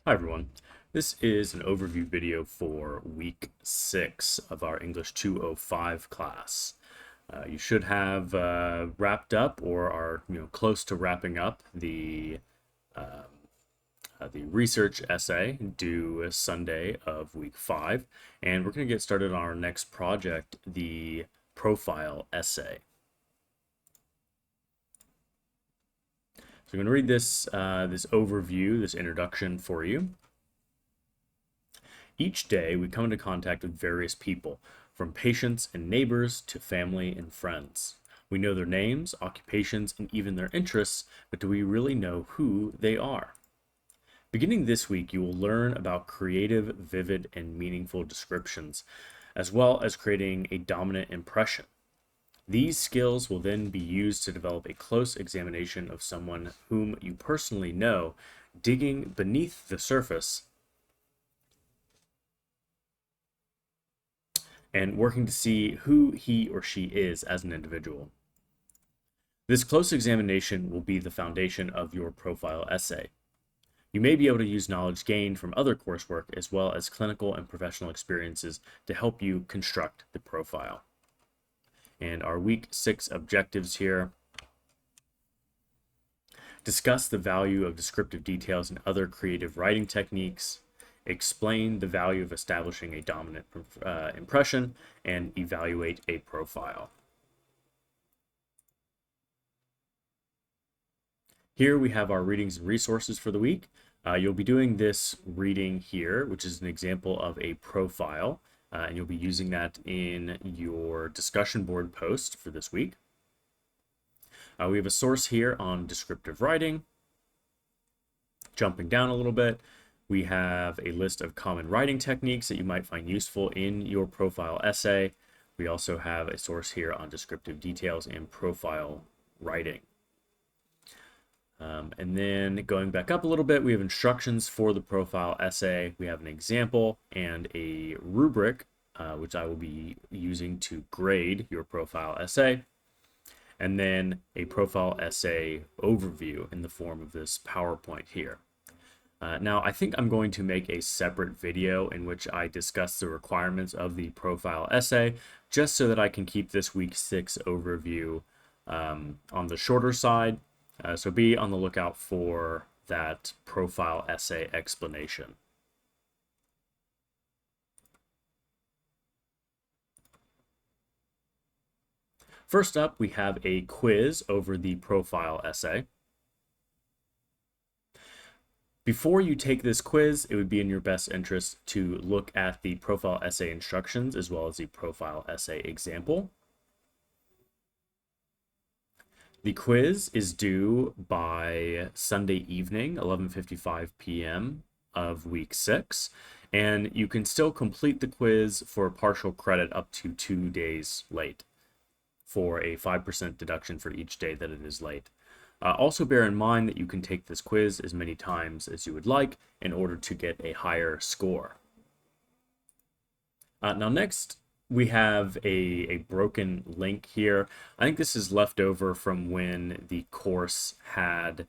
Hi everyone. This is an overview video for week 6 of our English 205 class. You should have wrapped up or are close to wrapping up the research essay due Sunday of week 5, and we're going to get started on our next project, the profile essay. So I'm going to read this overview, this introduction for you. Each day, we come into contact with various people, from patients and neighbors to family and friends. We know their names, occupations, and even their interests, but do we really know who they are? Beginning this week, you will learn about creative, vivid, and meaningful descriptions, as well as creating a dominant impression. These skills will then be used to develop a close examination of someone whom you personally know, digging beneath the surface and working to see who he or she is as an individual. This close examination will be the foundation of your profile essay. You may be able to use knowledge gained from other coursework as well as clinical and professional experiences to help you construct the profile. And our week 6 objectives here: discuss the value of descriptive details and other creative writing techniques, explain the value of establishing a dominant impression, and evaluate a profile. Here we have our readings and resources for the week. You'll be doing this reading here, which is an example of a profile, and you'll be using that in your discussion board post for this week. We have a source here on descriptive writing. Jumping down a little bit, we have a list of common writing techniques that you might find useful in your profile essay. We also have a source here on descriptive details and profile writing. And then going back up a little bit, we have instructions for the profile essay. We have an example and a rubric, which I will be using to grade your profile essay. And then a profile essay overview in the form of this PowerPoint here. Now, I think I'm going to make a separate video in which I discuss the requirements of the profile essay, just so that I can keep this week 6 overview on the shorter side. So be on the lookout for that profile essay explanation. First up, we have a quiz over the profile essay. Before you take this quiz, it would be in your best interest to look at the profile essay instructions as well as the profile essay example. The quiz is due by Sunday evening, 11:55 p.m. of week 6, and you can still complete the quiz for partial credit up to 2 days late for a 5% deduction for each day that it is late. Also bear in mind that you can take this quiz as many times as you would like in order to get a higher score. Now next, we have a broken link here. I think this is left over from when the course had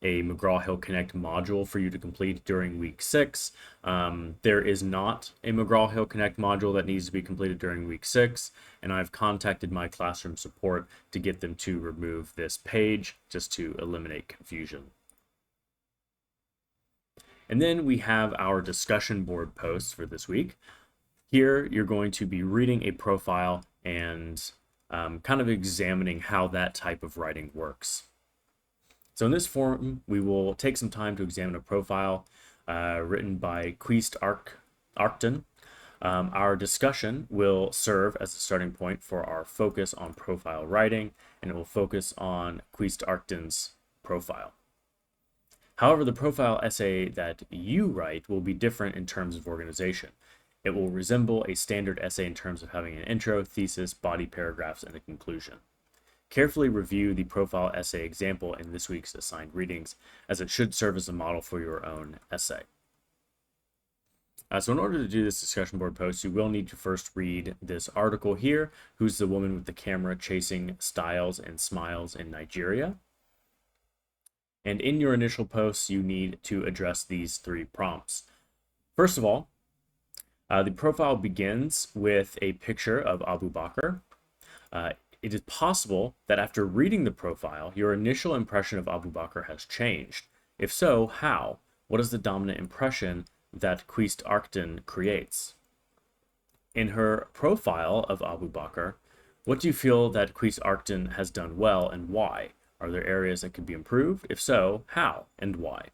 a McGraw-Hill Connect module for you to complete during week 6. There is not a McGraw-Hill Connect module that needs to be completed during week 6, and I've contacted my classroom support to get them to remove this page just to eliminate confusion. And then we have our discussion board posts for this week. Here, you're going to be reading a profile and kind of examining how that type of writing works. So in this form, we will take some time to examine a profile written by Quist Arcton. Our discussion will serve as a starting point for our focus on profile writing, and it will focus on Quist Arcton's profile. However, the profile essay that you write will be different in terms of organization. It will resemble a standard essay in terms of having an intro, thesis, body paragraphs, and a conclusion. Carefully review the profile essay example in this week's assigned readings, as it should serve as a model for your own essay. So in order to do this discussion board post, you will need to first read this article here, Who's the Woman with the Camera Chasing Styles and Smiles in Nigeria? And in your initial posts, you need to address these 3 prompts. First of all, the profile begins with a picture of Abu Bakr. It is possible that after reading the profile, your initial impression of Abu Bakr has changed. If so, how? What is the dominant impression that Quist Arcton creates? In her profile of Abu Bakr, what do you feel that Quist Arcton has done well and why? Are there areas that could be improved? If so, how and why?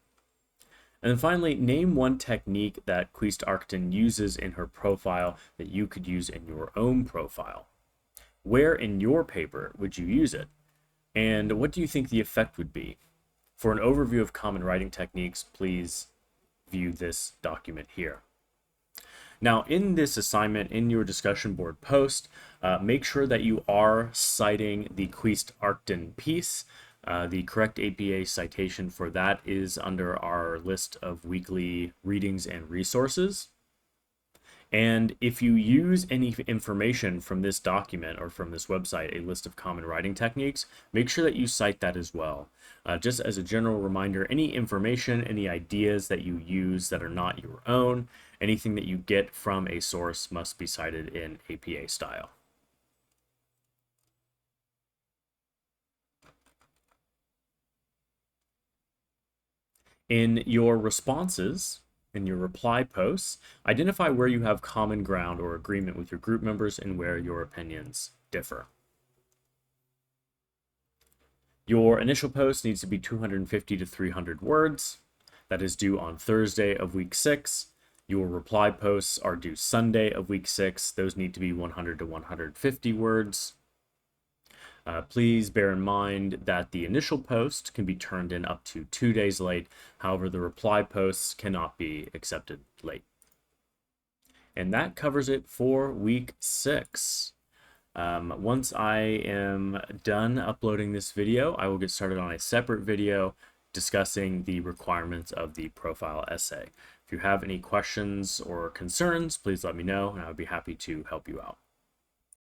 And then finally, name one technique that Quist Arcton uses in her profile that you could use in your own profile. Where in your paper would you use it? And what do you think the effect would be? For an overview of common writing techniques, please view this document here. Now, in this assignment, in your discussion board post, make sure that you are citing the Quist Arcton piece. The correct APA citation for that is under our list of weekly readings and resources. And if you use any information from this document or from this website, a list of common writing techniques, make sure that you cite that as well. Just as a general reminder, any information, any ideas that you use that are not your own, anything that you get from a source must be cited in APA style. In your responses, in your reply posts, identify where you have common ground or agreement with your group members and where your opinions differ. Your initial post needs to be 250 to 300 words. That is due on Thursday of week 6. Your reply posts are due Sunday of week 6. Those need to be 100 to 150 words. Please bear in mind that the initial post can be turned in up to 2 days late. However, the reply posts cannot be accepted late. And that covers it for week 6. Once I am done uploading this video, I will get started on a separate video discussing the requirements of the profile essay. If you have any questions or concerns, please let me know, and I would be happy to help you out.